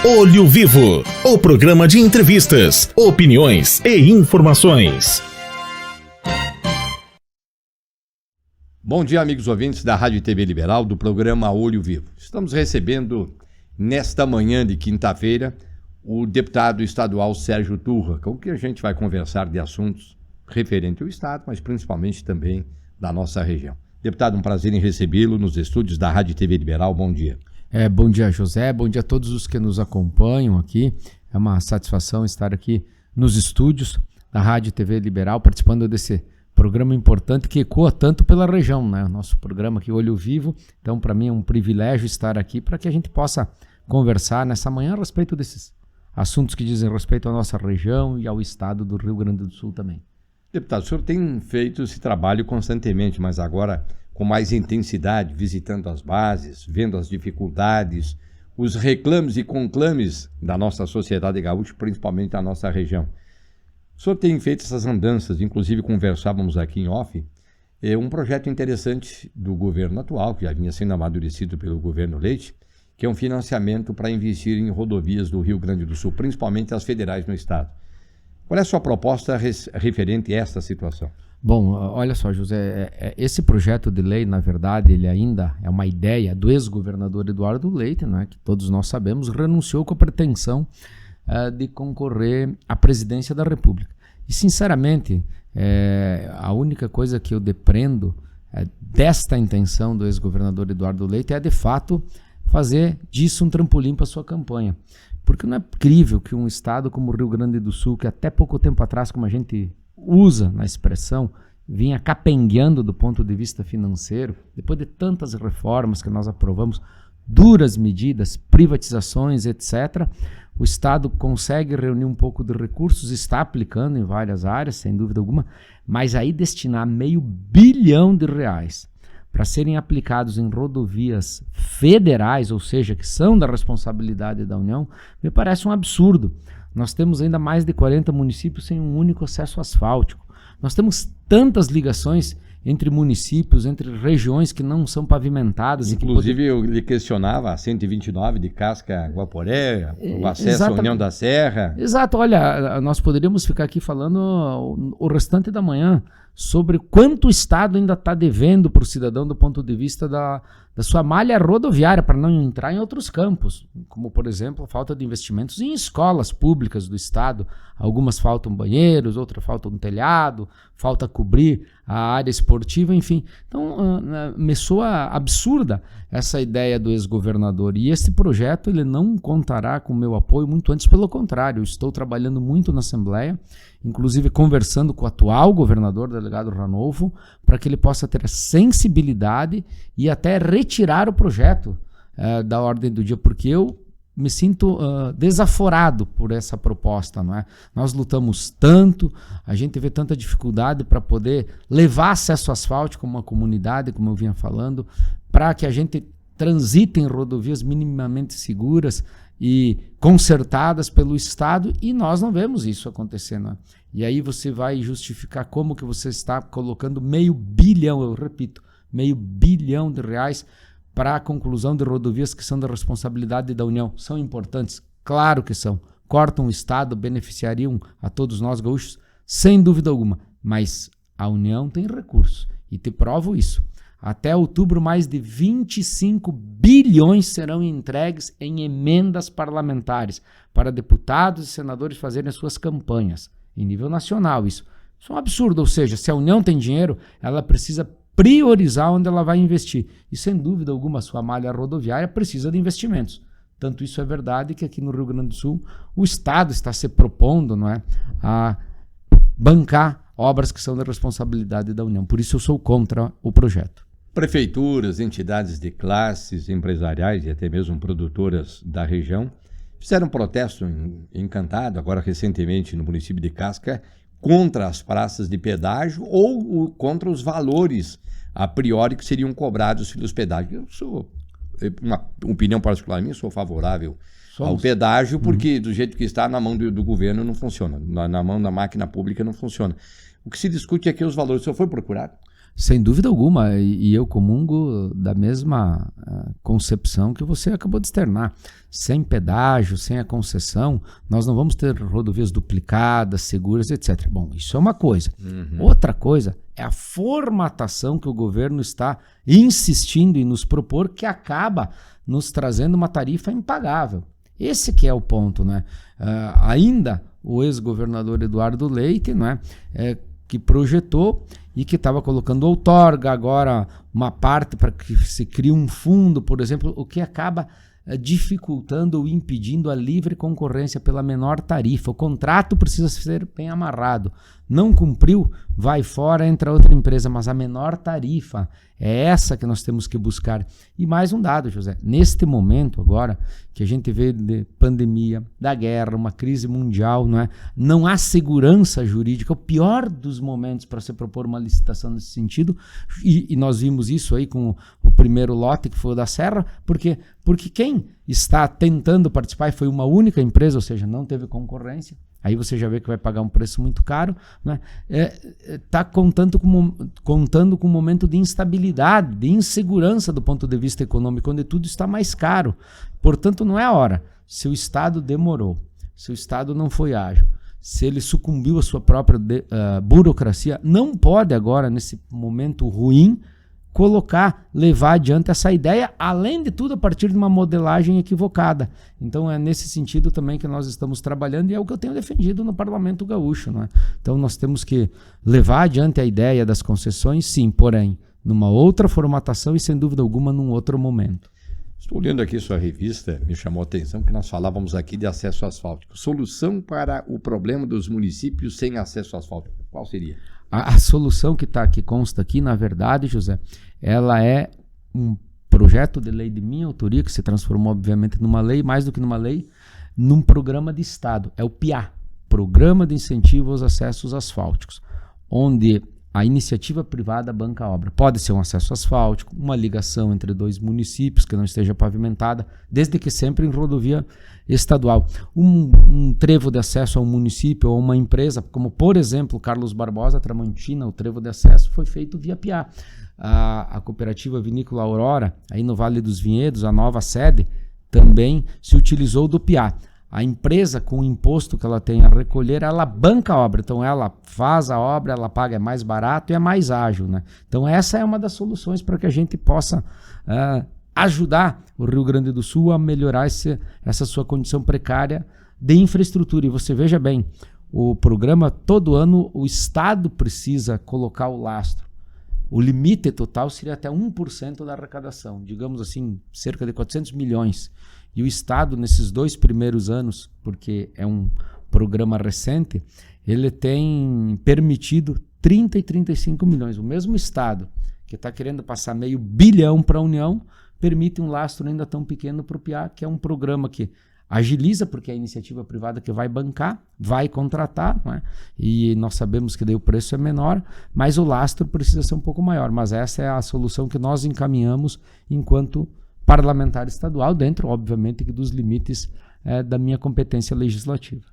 Olho Vivo, o programa de entrevistas, opiniões e informações. Bom dia, amigos ouvintes da Rádio e TV Liberal, do programa Olho Vivo. Estamos recebendo, nesta manhã de quinta-feira, o deputado estadual Sérgio Turra, com que a gente vai conversar de assuntos referentes ao Estado, mas principalmente também da nossa região. Deputado, um prazer em recebê-lo nos estúdios da Rádio e TV Liberal. Bom dia. Bom dia, José. Bom dia a todos os que nos acompanham aqui. É uma satisfação estar aqui nos estúdios da Rádio e TV Liberal, participando desse programa importante que ecoa tanto pela região, né? Nosso programa aqui, Olho Vivo. Então, para mim é um privilégio estar aqui para que a gente possa conversar nessa manhã a respeito desses assuntos que dizem respeito à nossa região e ao estado do Rio Grande do Sul também. Deputado, o senhor tem feito esse trabalho constantemente, mas agora com mais intensidade, visitando as bases, vendo as dificuldades, os reclames e conclames da nossa sociedade gaúcha, principalmente da nossa região. O senhor tem feito essas andanças, inclusive conversávamos aqui em off, um projeto interessante do governo atual, que já vinha sendo amadurecido pelo governo Leite, que é um financiamento para investir em rodovias do Rio Grande do Sul, principalmente as federais no estado. Qual é a sua proposta referente a esta situação? Bom, olha só, José, esse projeto de lei, na verdade, ele ainda é uma ideia do ex-governador Eduardo Leite, né, que todos nós sabemos, renunciou com a pretensão de concorrer à presidência da República. E, sinceramente, a única coisa que eu depreendo desta intenção do ex-governador Eduardo Leite é, de fato, fazer disso um trampolim para a sua campanha. Porque não é incrível que um estado como o Rio Grande do Sul, que até pouco tempo atrás, como a gente usa na expressão, vinha capengueando do ponto de vista financeiro, depois de tantas reformas que nós aprovamos, duras medidas, privatizações, etc., o Estado consegue reunir um pouco de recursos, está aplicando em várias áreas, sem dúvida alguma, mas aí destinar R$500 bilhão para serem aplicados em rodovias federais, ou seja, que são da responsabilidade da União, me parece um absurdo. Nós temos ainda mais de 40 municípios sem um único acesso asfáltico. Nós temos tantas ligações entre municípios, entre regiões que não são pavimentadas. Inclusive, eu lhe questionava a 129 de Casca Guaporé, o acesso à União da Serra. Exato, olha, nós poderíamos ficar aqui falando o restante da manhã sobre quanto o Estado ainda está devendo para o cidadão do ponto de vista da sua malha rodoviária, para não entrar em outros campos, como, por exemplo, a falta de investimentos em escolas públicas do Estado. Algumas faltam banheiros, outras faltam telhado, falta cobrir a área esportiva, enfim. Então, me soa absurda essa ideia do ex-governador. E esse projeto ele não contará com o meu apoio, muito antes, pelo contrário. Eu estou trabalhando muito na Assembleia, inclusive conversando com o atual governador, delegado Ranovo, para que ele possa ter a sensibilidade e até retirar o projeto da ordem do dia, porque eu me sinto desaforado por essa proposta, não é? Nós lutamos tanto, a gente vê tanta dificuldade para poder levar acesso asfáltico a uma comunidade, como eu vinha falando, para que a gente transite em rodovias minimamente seguras e consertadas pelo Estado, e nós não vemos isso acontecendo. E aí você vai justificar como que você está colocando R$500 bilhão, eu repito, R$500 bilhão para a conclusão de rodovias que são da responsabilidade da União. São importantes? Claro que são. Cortam o Estado, beneficiariam a todos nós gaúchos, sem dúvida alguma. Mas a União tem recursos, e te provo isso. Até outubro, mais de 25 bilhões serão entregues em emendas parlamentares para deputados e senadores fazerem as suas campanhas, em nível nacional. Isso é um absurdo, ou seja, se a União tem dinheiro, ela precisa priorizar onde ela vai investir. E, sem dúvida alguma, a sua malha rodoviária precisa de investimentos. Tanto isso é verdade que aqui no Rio Grande do Sul o Estado está se propondo, não é, a bancar obras que são da responsabilidade da União. Por isso eu sou contra o projeto. Prefeituras, entidades de classes empresariais e até mesmo produtoras da região fizeram um protesto encantado, agora recentemente no município de Casca, contra as praças de pedágio ou contra os valores a priori que seriam cobrados pelos pedágios. Eu sou, uma opinião particular minha, sou favorável ao pedágio, porque do jeito que está, na mão do governo não funciona, na mão da máquina pública não funciona. O que se discute é que os valores, o senhor foi procurado? Sem dúvida alguma, e eu comungo da mesma concepção que você acabou de externar. Sem pedágio, sem a concessão, nós não vamos ter rodovias duplicadas, seguras, etc. Bom, isso é uma coisa. Outra coisa é a formatação que o governo está insistindo em nos propor, que acaba nos trazendo uma tarifa impagável. Esse que é o ponto, né? Ainda o ex-governador Eduardo Leite, né, que projetou e que estava colocando outorga, agora uma parte para que se crie um fundo, por exemplo, o que acaba dificultando ou impedindo a livre concorrência pela menor tarifa. O contrato precisa ser bem amarrado. Não cumpriu, vai fora, entra outra empresa, mas a menor tarifa é essa que nós temos que buscar. E mais um dado, José, neste momento agora, que a gente vê de pandemia, da guerra, uma crise mundial, não há segurança jurídica, o pior dos momentos para se propor uma licitação nesse sentido, e nós vimos isso aí com o primeiro lote, que foi o da Serra, porque quem está tentando participar foi uma única empresa, ou seja, não teve concorrência. Aí você já vê que vai pagar um preço muito caro, né? Está contando com um momento de instabilidade, de insegurança do ponto de vista econômico, onde tudo está mais caro. Portanto, não é a hora. Se o Estado demorou, se o Estado não foi ágil, se ele sucumbiu à sua própria burocracia, não pode agora, nesse momento ruim, levar adiante essa ideia, além de tudo a partir de uma modelagem equivocada. Então é nesse sentido também que nós estamos trabalhando, e é o que eu tenho defendido no Parlamento Gaúcho, não é? Então nós temos que levar adiante a ideia das concessões, sim, porém numa outra formatação e sem dúvida alguma num outro momento. Estou lendo aqui sua revista, me chamou a atenção que nós falávamos aqui de acesso asfáltico. Solução para o problema dos municípios sem acesso asfáltico. Qual seria? A solução que consta aqui, na verdade, José, ela é um projeto de lei de minha autoria, que se transformou, obviamente, numa lei, mais do que numa lei, num programa de Estado. É o PIA, Programa de Incentivo aos Acessos Asfálticos, onde a iniciativa privada banca a obra. Pode ser um acesso asfáltico, uma ligação entre dois municípios que não esteja pavimentada, desde que sempre em rodovia estadual. Um trevo de acesso a um município ou uma empresa, como por exemplo Carlos Barbosa, Tramontina, o trevo de acesso foi feito via PIA. A cooperativa Vinícola Aurora, aí no Vale dos Vinhedos, a nova sede, também se utilizou do PIA. A empresa, com o imposto que ela tem a recolher, ela banca a obra. Então, ela faz a obra, ela paga, é mais barato e é mais ágil, né? Então, essa é uma das soluções para que a gente possa ajudar o Rio Grande do Sul a melhorar essa sua condição precária de infraestrutura. E você veja bem, o programa, todo ano, o Estado precisa colocar o lastro. O limite total seria até 1% da arrecadação, digamos assim, cerca de 400 milhões. E o Estado, nesses 2 primeiros anos, porque é um programa recente, ele tem permitido 30 e 35 milhões. O mesmo Estado que está querendo passar $500 bilhão para a União, permite um lastro ainda tão pequeno para o PIA, que é um programa que agiliza, porque é a iniciativa privada que vai bancar, vai contratar, não é? E nós sabemos que daí o preço é menor, mas o lastro precisa ser um pouco maior. Mas essa é a solução que nós encaminhamos enquanto parlamentar estadual, dentro, obviamente, dos limites da minha competência legislativa.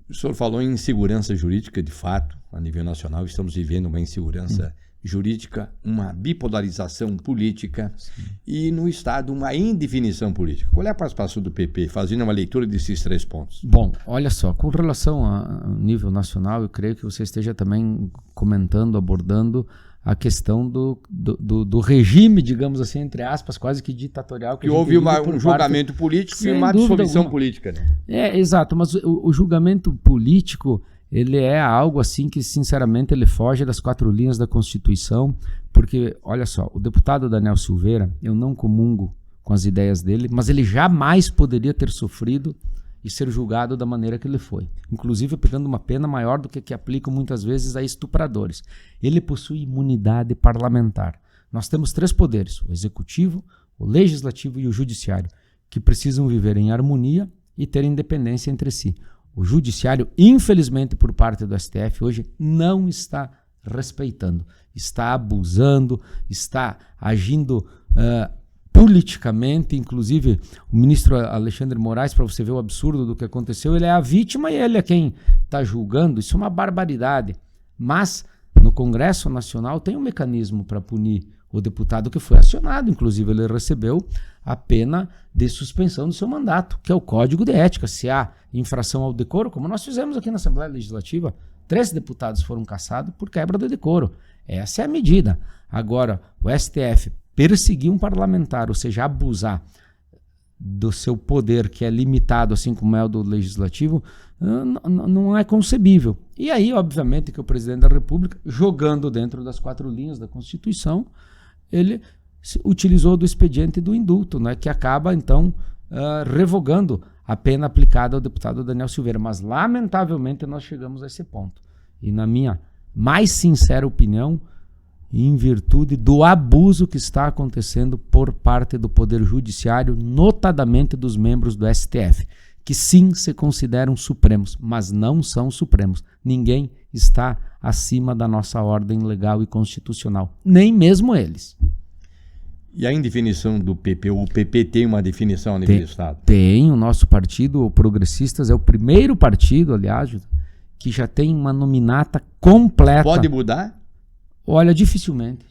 O senhor falou em insegurança jurídica, de fato, a nível nacional estamos vivendo uma insegurança jurídica, uma bipolarização política. Sim. E no Estado uma indefinição política. Qual é a participação do PP fazendo uma leitura desses 3 pontos? Bom, olha só, com relação ao nível nacional, eu creio que você esteja também comentando, abordando a questão do regime, digamos assim, entre aspas, quase que ditatorial. Que houve um julgamento político e uma dissolução política. Né? Exato, mas o julgamento político, ele é algo assim que, sinceramente, ele foge das 4 linhas da Constituição, porque, olha só, o deputado Daniel Silveira, eu não comungo com as ideias dele, mas ele jamais poderia ter sofrido e ser julgado da maneira que ele foi. Inclusive pegando uma pena maior do que aplicam muitas vezes a estupradores. Ele possui imunidade parlamentar. Nós temos 3 poderes, o executivo, o legislativo e o judiciário, que precisam viver em harmonia e ter independência entre si. O judiciário, infelizmente por parte do STF, hoje não está respeitando, está abusando, está agindo politicamente. Inclusive o ministro Alexandre Moraes, para você ver o absurdo do que aconteceu, ele é a vítima e ele é quem está julgando. Isso é uma barbaridade, mas no Congresso Nacional tem um mecanismo para punir o deputado que foi acionado. Inclusive, ele recebeu a pena de suspensão do seu mandato, que é o Código de Ética. Se há infração ao decoro, como nós fizemos aqui na Assembleia Legislativa, 3 deputados foram cassados por quebra de decoro. Essa é a medida. Agora, o STF perseguir um parlamentar, ou seja, abusar do seu poder, que é limitado, assim como é o do Legislativo, não é concebível. E aí, obviamente, que o presidente da República, jogando dentro das 4 linhas da Constituição, ele utilizou do expediente do indulto, né, que acaba, então, revogando a pena aplicada ao deputado Daniel Silveira. Mas, lamentavelmente, nós chegamos a esse ponto. E, na minha mais sincera opinião, em virtude do abuso que está acontecendo por parte do Poder Judiciário, notadamente dos membros do STF, que sim se consideram supremos, mas não são supremos. Ninguém está acima da nossa ordem legal e constitucional, nem mesmo eles. E a indefinição do PP? O PP tem uma definição a nível do Estado? Tem. O nosso partido, o Progressistas, é o primeiro partido, aliás, que já tem uma nominata completa. Pode mudar? Olha, dificilmente.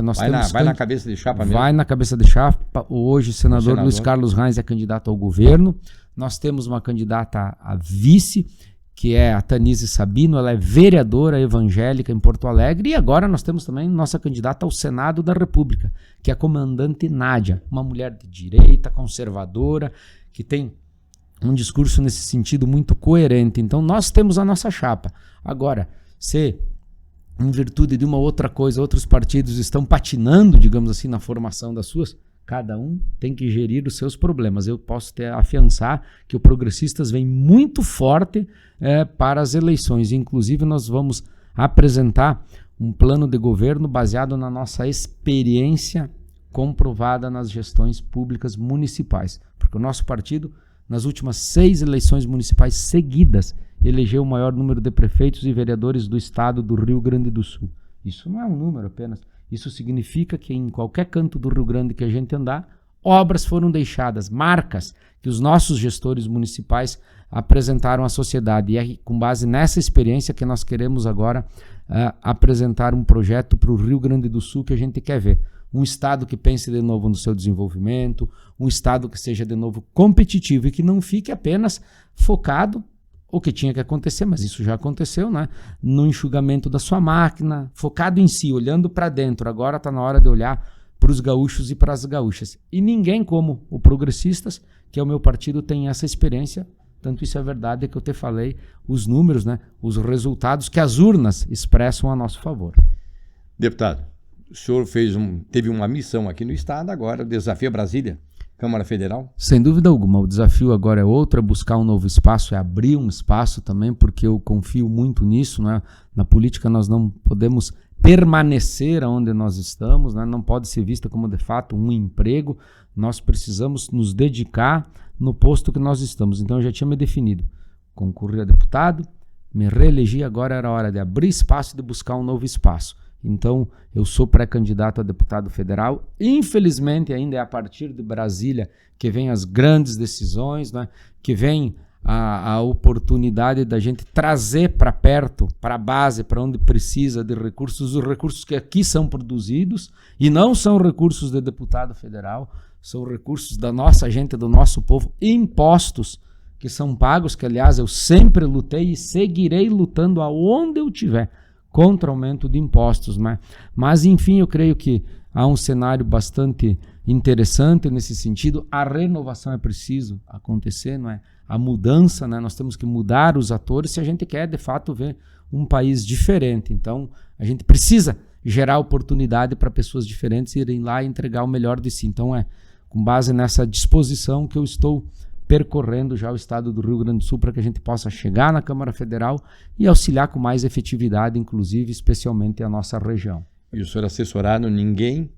Nós vai na cabeça de chapa mesmo? Vai na cabeça de chapa. Hoje o senador Luiz Carlos Reis é candidato ao governo. Nós temos uma candidata a vice, que é a Tanise Sabino. Ela é vereadora evangélica em Porto Alegre. E agora nós temos também nossa candidata ao Senado da República, que é a comandante Nádia, uma mulher de direita, conservadora, que tem um discurso nesse sentido muito coerente. Então nós temos a nossa chapa. Agora, se em virtude de uma outra coisa, outros partidos estão patinando, digamos assim, na formação das suas, cada um tem que gerir os seus problemas. Eu posso afiançar que o Progressistas vem muito forte para as eleições. Inclusive, nós vamos apresentar um plano de governo baseado na nossa experiência comprovada nas gestões públicas municipais. Porque o nosso partido, nas últimas 6 eleições municipais seguidas, elegeu o maior número de prefeitos e vereadores do estado do Rio Grande do Sul. Isso não é um número apenas. Isso significa que em qualquer canto do Rio Grande que a gente andar, obras foram deixadas, marcas que os nossos gestores municipais apresentaram à sociedade. E é com base nessa experiência que nós queremos agora apresentar um projeto para o Rio Grande do Sul que a gente quer ver. Um estado que pense de novo no seu desenvolvimento, um estado que seja de novo competitivo e que não fique apenas focado o que tinha que acontecer, mas isso já aconteceu, né? No enxugamento da sua máquina, focado em si, olhando para dentro. Agora está na hora de olhar para os gaúchos e para as gaúchas. E ninguém como o Progressistas, que é o meu partido, tem essa experiência. Tanto isso é verdade que eu te falei os números, né? Os resultados que as urnas expressam a nosso favor. Deputado, o senhor teve uma missão aqui no estado, agora o desafio é Brasília, Câmara Federal? Sem dúvida alguma, o desafio agora é outro, é buscar um novo espaço, é abrir um espaço também, porque eu confio muito nisso, né? Na política nós não podemos permanecer onde nós estamos, né? Não pode ser vista como de fato um emprego, nós precisamos nos dedicar no posto que nós estamos. Então eu já tinha me definido, concorri a deputado, me reelegi, agora era hora de abrir espaço e de buscar um novo espaço. Então, eu sou pré-candidato a deputado federal. Infelizmente, ainda é a partir de Brasília que vem as grandes decisões, né? Que vem a oportunidade da gente trazer para perto, para a base, para onde precisa de recursos, os recursos que aqui são produzidos, e não são recursos de deputado federal, são recursos da nossa gente, do nosso povo, impostos que são pagos, que aliás eu sempre lutei e seguirei lutando aonde eu estiver, contra o aumento de impostos, né? Mas enfim, eu creio que há um cenário bastante interessante nesse sentido. A renovação é preciso acontecer, não é? A mudança, né? Nós temos que mudar os atores se a gente quer de fato ver um país diferente. Então a gente precisa gerar oportunidade para pessoas diferentes irem lá e entregar o melhor de si. Então é com base nessa disposição que eu estou percorrendo já o estado do Rio Grande do Sul para que a gente possa chegar na Câmara Federal e auxiliar com mais efetividade, inclusive, especialmente a nossa região. E o senhor assessorado ninguém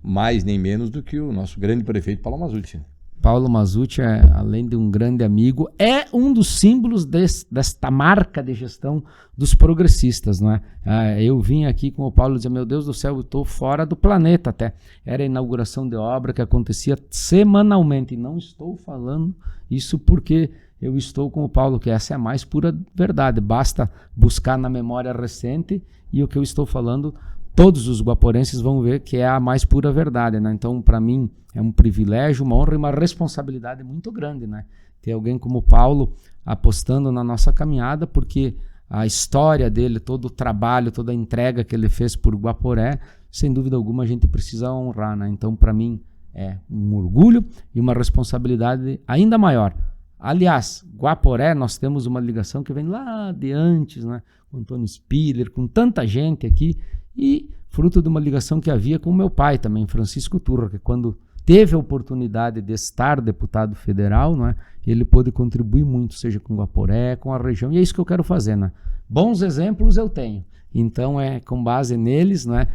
mais nem menos do que o nosso grande prefeito Paulo Mazzucci. Paulo Mazzucci, além de um grande amigo, é um dos símbolos desta marca de gestão dos progressistas, não é? Eu vim aqui com o Paulo e dizia, meu Deus do céu, eu estou fora do planeta até. Era a inauguração de obra que acontecia semanalmente. E não estou falando isso porque eu estou com o Paulo, que essa é a mais pura verdade. Basta buscar na memória recente e o que eu estou falando, todos os guaporenses vão ver que é a mais pura verdade, né? Então, para mim, é um privilégio, uma honra e uma responsabilidade muito grande, né? Ter alguém como o Paulo apostando na nossa caminhada, porque a história dele, todo o trabalho, toda a entrega que ele fez por Guaporé, sem dúvida alguma a gente precisa honrar, né? Então, para mim, é um orgulho e uma responsabilidade ainda maior. Aliás, Guaporé, nós temos uma ligação que vem lá de antes, né? Com Antônio Spiller, com tanta gente aqui, e fruto de uma ligação que havia com meu pai também, Francisco Turra, que quando teve a oportunidade de estar deputado federal, não é? Ele pôde contribuir muito, seja com Guaporé, com a região, e é isso que eu quero fazer, né? Bons exemplos eu tenho, então é com base neles, né,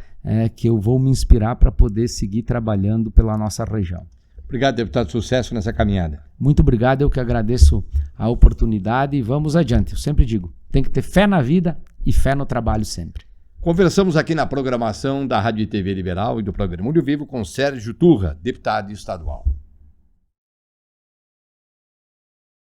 que eu vou me inspirar para poder seguir trabalhando pela nossa região. Obrigado, deputado. Sucesso nessa caminhada. Muito obrigado, eu que agradeço a oportunidade e vamos adiante. Eu sempre digo, tem que ter fé na vida e fé no trabalho sempre. Conversamos aqui na programação da Rádio e TV Liberal e do programa Olho Vivo com Sérgio Turra, deputado estadual.